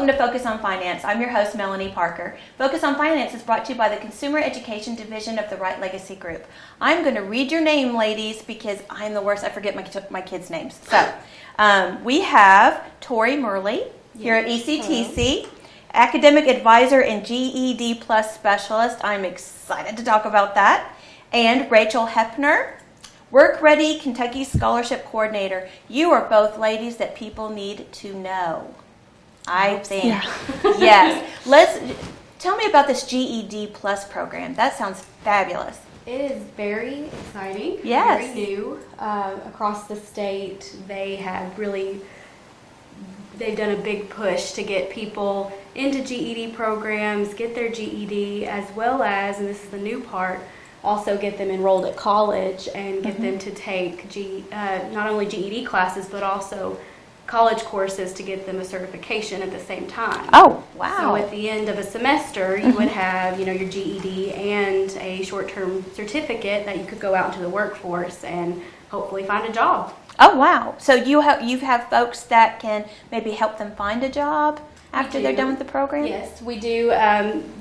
Welcome to Focus on Finance. I'm your host, Melanie Parker. Focus on Finance is brought to you by the Consumer Education Division of the Right Legacy Group. I'm going to read your name, ladies, because I'm the worst. I forget my kids' names. So we have Tori Murley here at HCEC, Academic Advisor and GED Plus Specialist. I'm excited to talk about that. And Rachel Hepner, Work Ready Kentucky Scholarship Coordinator. You are both ladies that people need to know, I think. Yeah. Yes. Tell me about this GED Plus program. That sounds fabulous. It is very exciting. Yes. Very new. Across the state, they've done a big push to get people into GED programs, get their GED, as well as, and this is the new part, also get them enrolled at college and get them to take not only GED classes, but also college courses to get them a certification at the same time. Oh, wow. So at the end of a semester, you would have, your GED and a short-term certificate that you could go out into the workforce and hopefully find a job. Oh, wow. So you have folks that can maybe help them find a job after they're done with the program? Yes, we do.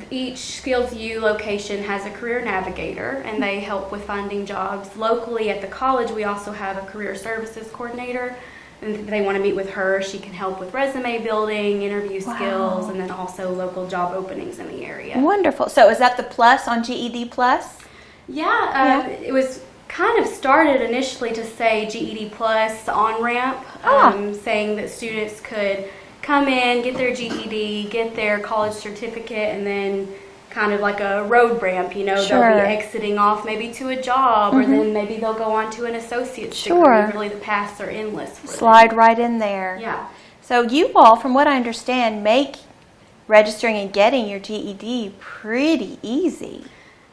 Each Skills U location has a career navigator, and they help with finding jobs. Locally at the college, we also have a career services coordinator. And if they want to meet with her, she can help with resume building, interview skills, and then also local job openings in the area. Wonderful. So is that the plus on GED Plus? Yeah. It was kind of started initially to say GED Plus on-ramp, saying that students could come in, get their GED, get their college certificate, and then kind of like a road ramp, they'll be exiting off maybe to a job, or then maybe they'll go on to an associate's degree. Really, the paths are endless for Slide them. right in there. Yeah. So you all, from what I understand, make registering and getting your GED pretty easy.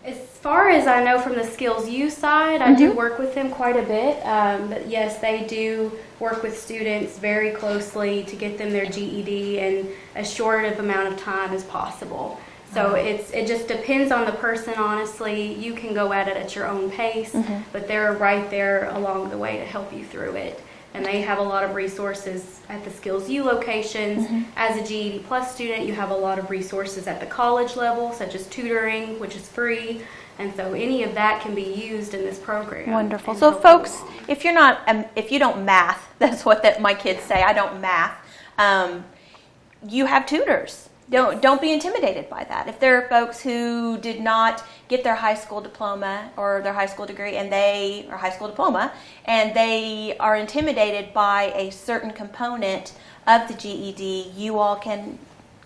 As far as I know from the Skills U side, I do work with them quite a bit. But yes, they do work with students very closely to get them their GED in as short of amount of time as possible. So it just depends on the person, honestly. You can go at it at your own pace, but they're right there along the way to help you through it. And they have a lot of resources at the Skills U locations. As a GED Plus student, you have a lot of resources at the college level, such as tutoring, which is free. And so any of that can be used in this program. Wonderful. So folks, if you don't math, that's what my kids say, I don't math, you have tutors. Don't be intimidated by that. If there are folks who did not get their high school diploma or their high school degree and they are intimidated by a certain component of the GED, you all can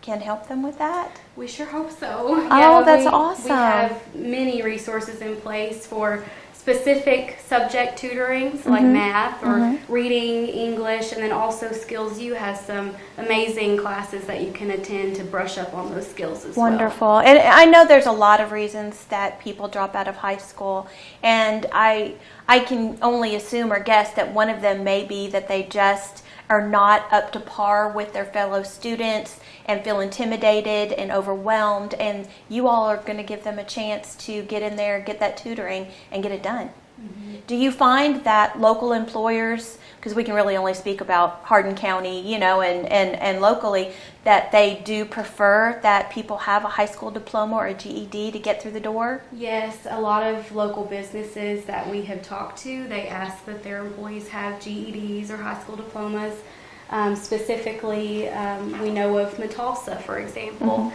help them with that? We sure hope so. That's awesome. We have many resources in place for specific subject tutorings like math or reading, English, and then also Skills U has some amazing classes that you can attend to brush up on those skills as well. Wonderful. And I know there's a lot of reasons that people drop out of high school, and I can only assume or guess that one of them may be that they just are not up to par with their fellow students and feel intimidated and overwhelmed, and you all are going to give them a chance to get in there, get that tutoring, and get it done. Do you find that local employers, because we can really only speak about Hardin County, and locally, that they do prefer that people have a high school diploma or a GED to get through the door? Yes, a lot of local businesses that we have talked to, they ask that their employees have GEDs or high school diplomas. Specifically, we know of Metalsa, for example.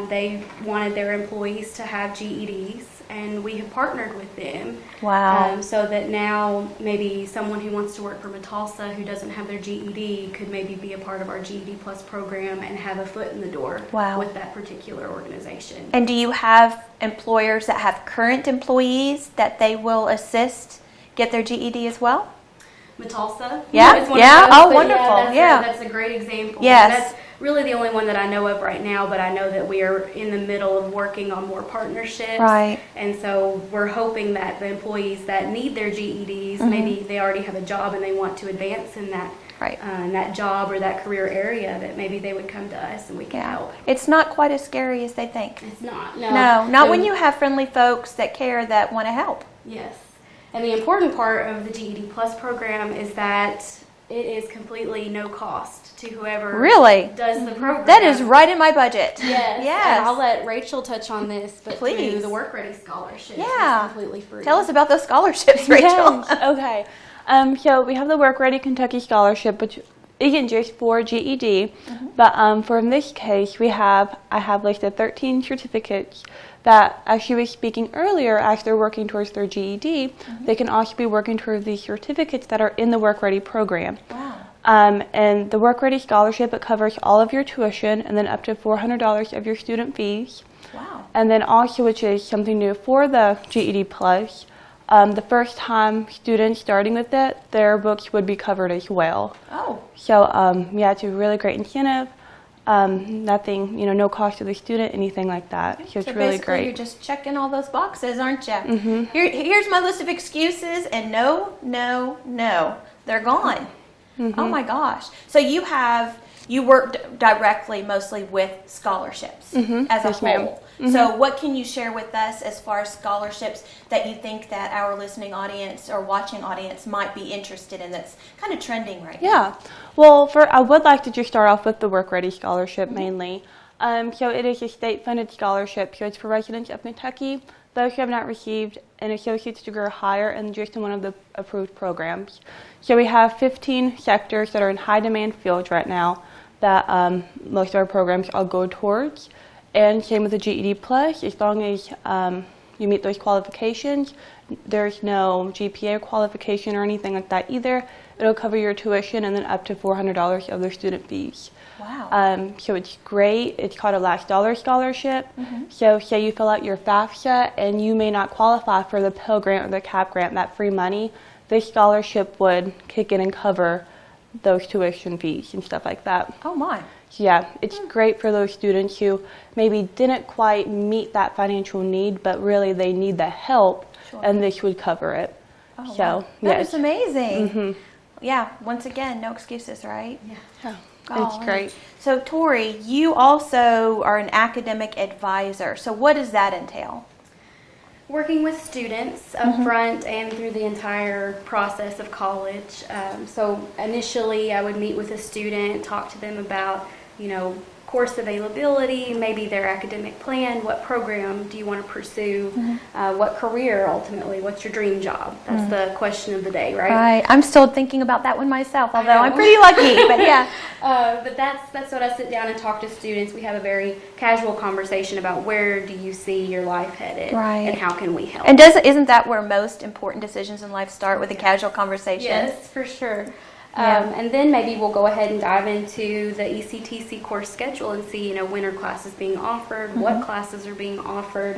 They wanted their employees to have GEDs, and we have partnered with them. Wow. So that now maybe someone who wants to work for Metalsa who doesn't have their GED could maybe be a part of our GED Plus program and have a foot in the door with that particular organization. And do you have employers that have current employees that they will assist get their GED as well? Metalsa. Yeah. Wonderful. That's a great example. Yes. That's really the only one that I know of right now, but I know that we are in the middle of working on more partnerships. Right. And so we're hoping that the employees that need their GEDs, maybe they already have a job and they want to advance in that that job or that career area, that maybe they would come to us and we can help. It's not quite as scary as they think. It's not. No, not when you have friendly folks that care, that want to help. Yes. And the important part of the GED Plus program is that it is completely no cost to whoever Really does the program. that is right in my budget. Yes. Yes. And I'll let Rachel touch on this, but Please. through the Work Ready Scholarship, Yeah. it's completely free. Tell us about those scholarships, Rachel. Yes, okay. So we have the Work Ready Kentucky Scholarship, which isn't just for GED, but for in this case, I have listed 13 certificates that, as she was speaking earlier, as they're working towards their GED, they can also be working towards these certificates that are in the Work Ready program. Wow. And the Work Ready Scholarship, it covers all of your tuition and then up to $400 of your student fees. Wow. And then also, which is something new for the GED Plus, the first time students starting with it, their books would be covered as well. Oh. So yeah, it's a really great incentive. Nothing, no cost to the student, anything like that. So it's really basically great. you're just checking all those boxes, aren't you? Here's my list of excuses, and no, they're gone. Oh my gosh. So you work directly mostly with scholarships as a Yes, ma'am. whole. So what can you share with us as far as scholarships that you think that our listening audience or watching audience might be interested in that's kind of trending right now? Yeah. Well, I would like to just start off with the Work Ready Scholarship mainly. So it is a state-funded scholarship. So it's for residents of Kentucky, those who have not received an associate's degree or higher and just in one of the approved programs. So we have 15 sectors that are in high demand fields right now that most of our programs all go towards. And same with the GED Plus, as long as you meet those qualifications, there's no GPA qualification or anything like that either. It'll cover your tuition and then up to $400 of their student fees. Wow. So it's great. It's called a last dollar scholarship. So say you fill out your FAFSA and you may not qualify for the Pell Grant or the CAP Grant, that free money, this scholarship would kick in and cover those tuition fees and stuff like that. Oh my. Yeah, it's great for those students who maybe didn't quite meet that financial need, but really they need the help, and this would cover it. Oh, So wow. yeah, That is amazing. Yeah, once again, no excuses, right? yeah, Golly. it's great. So Tori, you also are an academic advisor. So what does that entail? Working with students up front and through the entire process of college. So initially I would meet with a student, talk to them about, course availability, maybe their academic plan, what program do you want to pursue, what career ultimately, what's your dream job? That's the question of the day, right? Right. I'm still thinking about that one myself, although I'm know. pretty lucky, but yeah. But that's what I sit down and talk to students. We have a very casual conversation about where do you see your life headed, Right. and how can we help. And isn't that where most important decisions in life start, with a casual conversation? Yes, for sure. Yeah. And then maybe we'll go ahead and dive into the ECTC course schedule and see, when are classes being offered, what classes are being offered,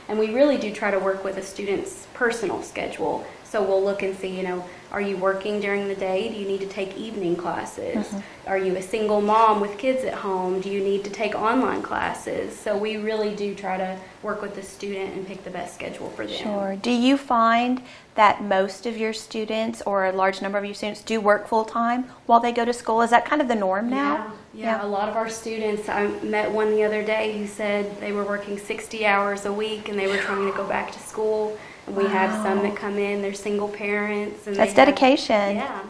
and we really do try to work with a student's personal schedule. So we'll look and see, are you working during the day? Do you need to take evening classes? Are you a single mom with kids at home? Do you need to take online classes? So we really do try to work with the student and pick the best schedule for them. Sure. Do you find that most of your students, or a large number of your students, do work full-time while they go to school? Is that kind of the norm now? Yeah, a lot of our students, I met one the other day who said they were working 60 hours a week and they were trying to go back to school. And we have some that come in, they're single parents. And That's they have- dedication. Yeah,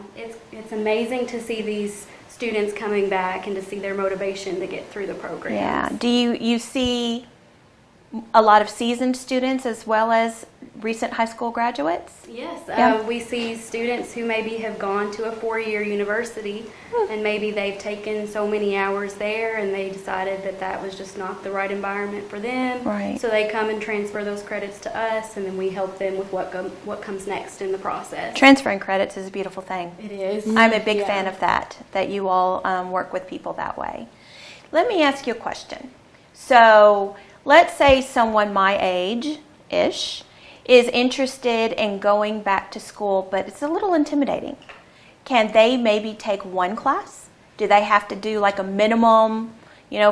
it's amazing to see these students coming back and to see their motivation to get through the program. Yeah. Do you see a lot of seasoned students as well as recent high school graduates? Yes, Yeah. we see students who maybe have gone to a 4-year university and maybe they've taken so many hours there and they decided that that was just not the right environment for them. Right. So they come and transfer those credits to us, and then we help them with what comes next in the process. Transferring credits is a beautiful thing. It is. I'm a big Yeah. fan of that you all work with people that way. Let me ask you a question. So let's say someone my age-ish is interested in going back to school, but it's a little intimidating. Can they maybe take one class? Do they have to do like a minimum,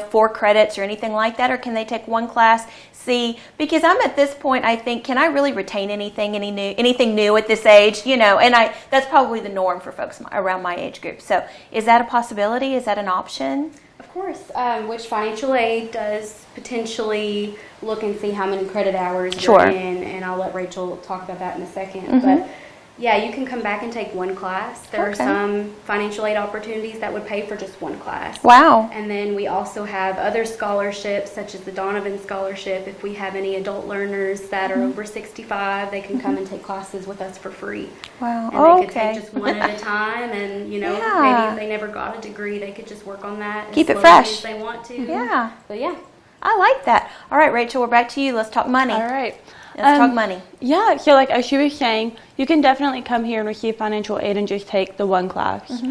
4 credits or anything like that? Or can they take one class? See, because I'm at this point, I think, can I really retain anything new at this age? And that's probably the norm for folks around my age group. So is that a possibility? Is that an option? Of course, which financial aid does potentially look and see how many credit hours Sure. you're in, and I'll let Rachel talk about that in a second. But Yeah, you can come back and take one class. There are Okay. some financial aid opportunities that would pay for just one class. Wow. And then we also have other scholarships, such as the Donovan Scholarship. If we have any adult learners that are over 65, they can come and take classes with us for free. Wow. And they could Okay. take just one at a time, and Yeah. maybe if they never got a degree, they could just work on that Keep it as slowly fresh. as they want to. Yeah. But yeah. I like that. All right, Rachel, we're back to you. Let's talk money. All right. Let's talk money. Yeah, so like as she was saying, you can definitely come here and receive financial aid and just take the one class.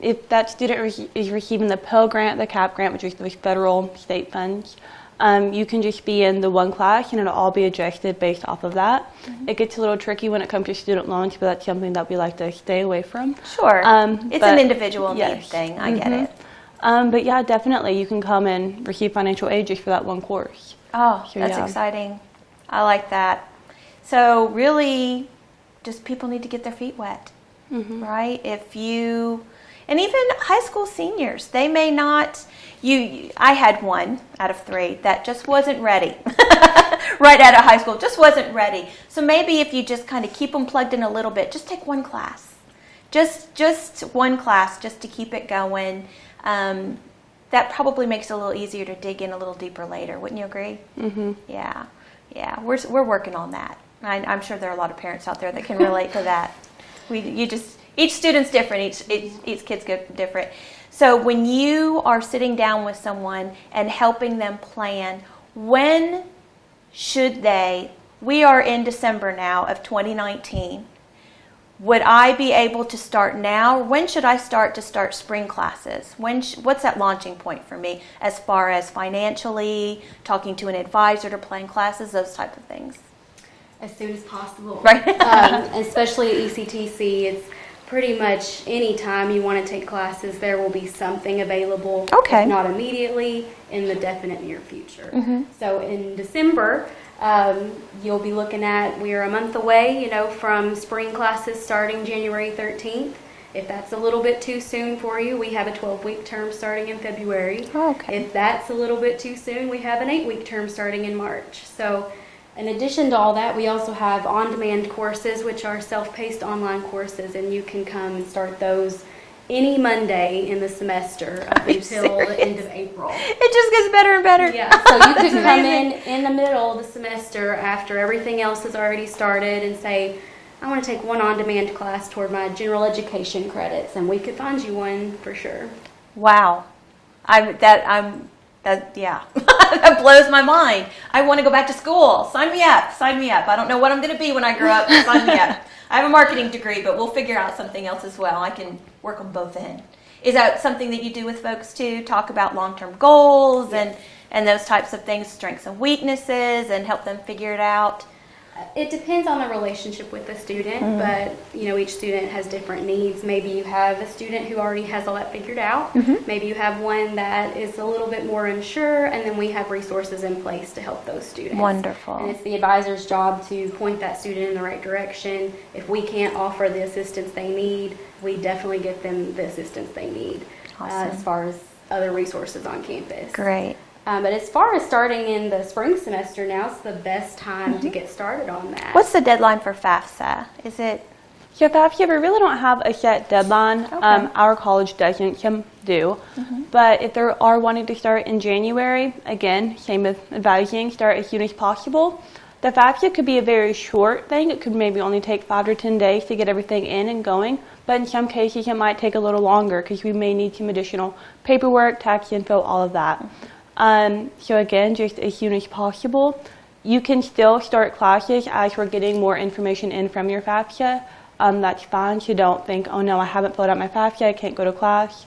If that student is receiving the Pell Grant, the CAP Grant, which is those federal state funds, you can just be in the one class and it'll all be adjusted based off of that. It gets a little tricky when it comes to student loans, but that's something that we like to stay away from. Sure. It's but an individual need yes. thing. I get it. But yeah, definitely you can come and receive financial aid just for that one course. Oh, So, that's yeah. exciting. I like that. So really, just people need to get their feet wet, right? And even high school seniors, they may not, I had one out of 3 that just wasn't ready. Right out of high school, just wasn't ready. So maybe if you just kind of keep them plugged in a little bit, just take one class. Just one class just to keep it going. That probably makes it a little easier to dig in a little deeper later. Wouldn't you agree? Mm-hmm. Yeah. We're working on that. I'm sure there are a lot of parents out there that can relate to that. Each student's different. Each kid's different. So when you are sitting down with someone and helping them plan, when should they? We are in December now of 2019. Would I be able to start now? When should I start spring classes? What's that launching point for me as far as financially, talking to an advisor to plan classes, those type of things? As soon as possible. Right. Especially at ECTC, it's pretty much any time you want to take classes, there will be something available. Okay. If not immediately, in the definite near future. So in December, you'll be looking at, we're a month away, from spring classes starting January 13th. If that's a little bit too soon for you, we have a 12-week term starting in February. Okay. If that's a little bit too soon, we have an 8-week term starting in March. So in addition to all that, we also have on-demand courses, which are self-paced online courses, and you can come and start those any Monday in the semester up until the end of April. It just gets better and better. Yeah, so you could come amazing. in the middle of the semester after everything else has already started and say, I want to take one on-demand class toward my general education credits, and we could find you one for sure. Wow. That blows my mind. I want to go back to school. Sign me up. I don't know what I'm going to be when I grow up. Sign me up. I have a marketing degree, but we'll figure out something else as well. I can work on both ends. Is that something that you do with folks too? Talk about long-term goals and those types of things, strengths and weaknesses, and help them figure it out? It depends on the relationship with the student, but each student has different needs. Maybe you have a student who already has all that figured out. Maybe you have one that is a little bit more unsure, and then we have resources in place to help those students. Wonderful. And it's the advisor's job to point that student in the right direction. If we can't offer the assistance they need, we definitely get them the assistance they need. Awesome. As far as other resources on campus. Great. But as far as starting in the spring semester, now it's the best time to get started on that. What's the deadline for FAFSA? Is it? So FAFSA, we really don't have a set deadline. Okay. Our college doesn't, some do. But if they are wanting to start in January, again, same with advising, start as soon as possible. The FAFSA could be a very short thing. It could maybe only take 5 to 10 days to get everything in and going. But in some cases, it might take a little longer because we may need some additional paperwork, tax info, all of that. So again, just as soon as possible. You can still start classes as we're getting more information in from your FAFSA. That's fine. So don't think, oh no, I haven't filled out my FAFSA, I can't go to class.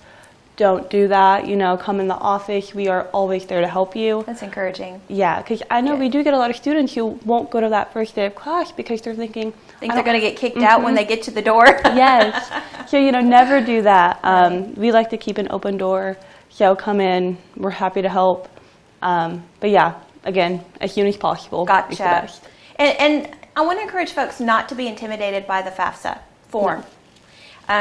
Don't do that. Come in the office. We are always there to help you. That's encouraging. Yeah, because I know we do get a lot of students who won't go to that first day of class because they're thinking, Think they're going to get kicked out when they get to the door? Yes. So, never do that. We like to keep an open door. So come in. We're happy to help. But yeah, again, as soon as possible. Is the Gotcha. best. And I want to encourage folks not to be intimidated by the FAFSA form.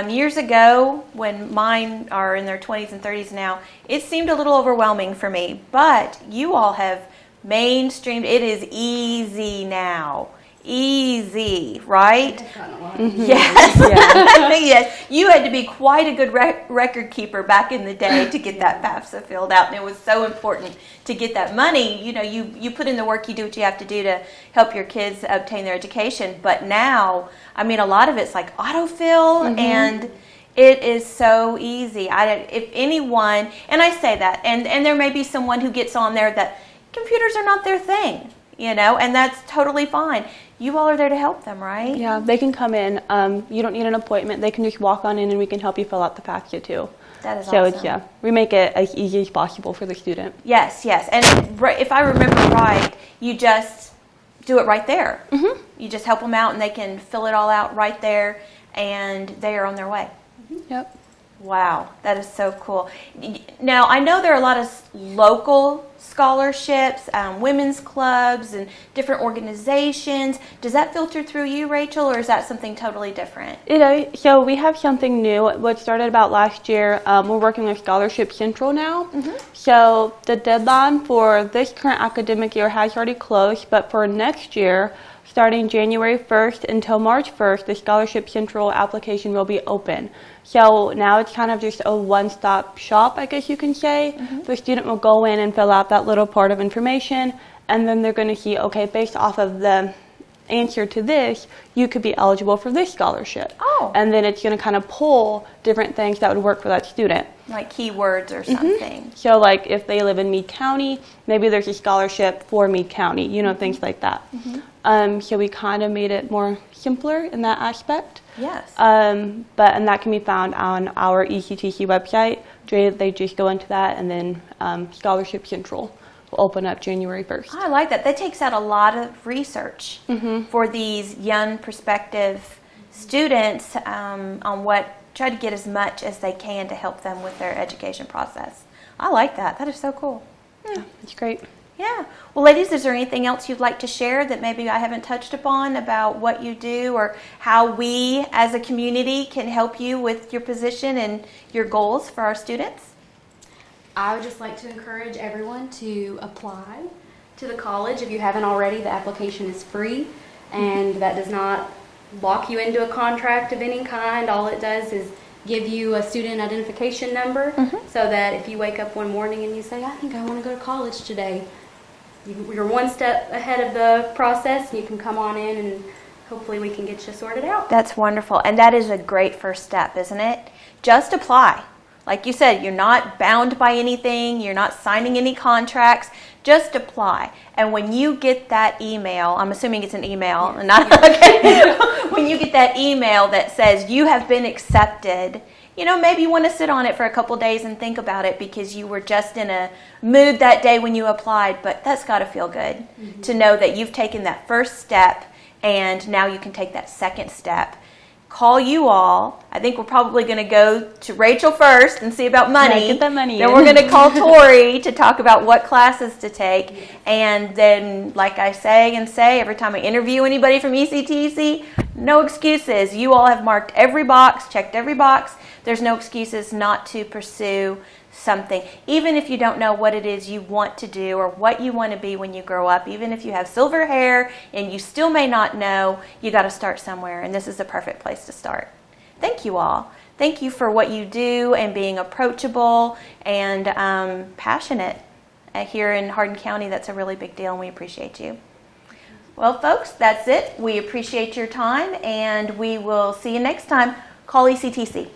Years ago, when mine are in their 20s and 30s now, it seemed a little overwhelming for me. But you all have mainstreamed. It is easy now. easy, right? I've gotten a lot. Yes. Yeah. Yes. You had to be quite a good record keeper back in the day to get that FAFSA filled out, and it was so important to get that money. You know, you put in the work, you do what you have to do to help your kids obtain their education. But now, I mean, a lot of it's like autofill, and it is so easy. If anyone, and I say that, and there may be someone who gets on there that computers are not their thing, you know, and that's totally fine. You all are there to help them, right? Yeah, they can come in. You don't need an appointment. They can just walk on in and we can help you fill out the FAFSA too. That is So awesome. it's, yeah, we make it as easy as possible for the student. Yes, yes. And if I remember right, you just do it right there. Mm-hmm. You just help them out and they can fill it all out right there and they are on their way. Yep. Wow, that is so cool. Now, I know there are a lot of local scholarships, women's clubs, and different organizations. Does that filter through you, Rachel, or is that something totally different? So we have something new. What started about last year, we're working with Scholarship Central now. So the deadline for this current academic year has already closed, but for next year, starting January 1st until March 1st, the Scholarship Central application will be open. So now it's kind of just a one-stop shop, I guess you can say. The student will go in and fill out that little part of information, and then they're going to see, okay, based off of the answer to this, you could be eligible for this scholarship. Oh. And then it's going to kind of pull different things that would work for that student. Like keywords or something. So like if they live in Meade County, maybe there's a scholarship for Meade County, you know, things like that. So we kind of made it more simpler in that aspect. Yes. And that can be found on our HCEC website. They just go into that, and then Scholarship Central will open up January 1st. I like that. That takes out a lot of research for these young prospective students on try to get as much as they can to help them with their education process. I like that. That is so cool. Yeah, it's great. Yeah. Well, ladies, is there anything else you'd like to share that maybe I haven't touched upon about what you do or how we as a community can help you with your position and your goals for our students? I would just like to encourage everyone to apply to the college. If you haven't already, the application is free, and that does not lock you into a contract of any kind. All it does is give you a student identification number so that if you wake up one morning and you say, I think I want to go to college today, you're one step ahead of the process, and you can come on in and hopefully we can get you sorted out. That's wonderful. And that is a great first step, isn't it? Just apply. Like you said, you're not bound by anything. You're not signing any contracts. Just apply. And when you get that email, I'm assuming it's an email, and not okay. When you get that email that says you have been accepted, you know, maybe you want to sit on it for a couple days and think about it because you were just in a mood that day when you applied. But that's got to feel good to know that you've taken that first step and now you can take that second step. Call you all. I think we're probably going to go to Rachel first and see about money. Yeah, get that money Then in. we're going to call Tori to talk about what classes to take. And then, like I say every time I interview anybody from HCEC, no excuses. You all have marked every box, checked every box. There's no excuses not to pursue something. Even if you don't know what it is you want to do or what you want to be when you grow up, even if you have silver hair and you still may not know, you got to start somewhere, and this is the perfect place to start. Thank you all. Thank you for what you do and being approachable and passionate. Here in Hardin County, that's a really big deal, and we appreciate you. Well, folks, that's it. We appreciate your time, and we will see you next time. Call HCEC.